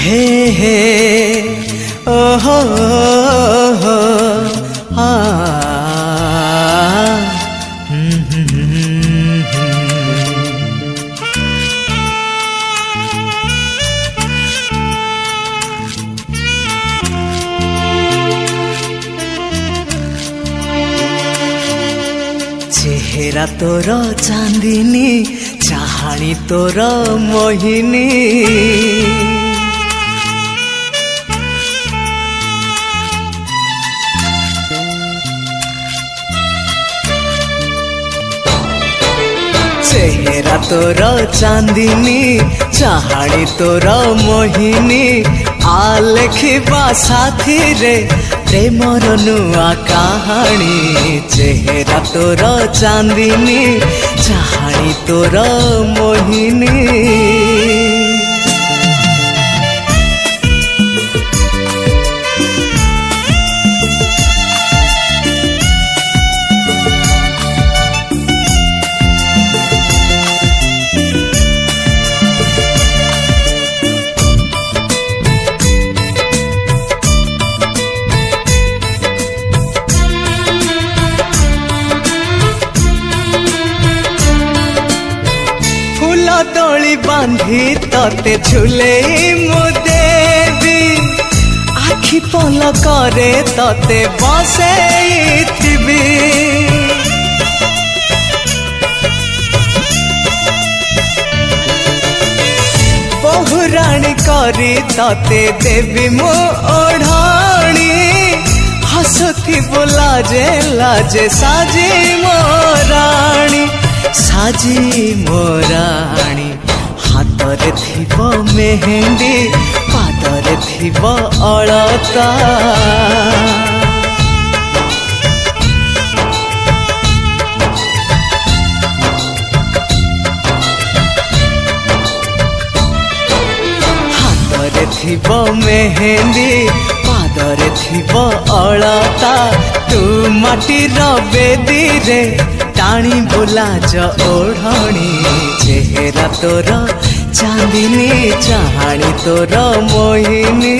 हे हे ओहो हो आ चेहरा तोर चांदिनी चाहाणी तोर मोहिनी चेहरा तोर चांदिनी चाहाणी तोर मोहिनी आ लेखिबा साथी रे प्रेमर नुआ कहानी चेहरा तोर चांदिनी चाहाणी तोर मोहिनी तोली बांधी तते झुले मु देवी आखि पल करे तते बसेइथिबी बहुराणी करी तते देवी मु ओढ़ाणी हसुथिबो लाजे लाजे साजी मोराणी साजी मोराणी हातरे थिबो मेहेंदी पादरे थिबो अलता हातरे थिबो मेहेंदी पादरे थिबो अलता तू माटीर बेदी रे टाणी बुलाज ओढ़णी चेहरा तोर चांदिनी चाहाणी तोर मोहिनी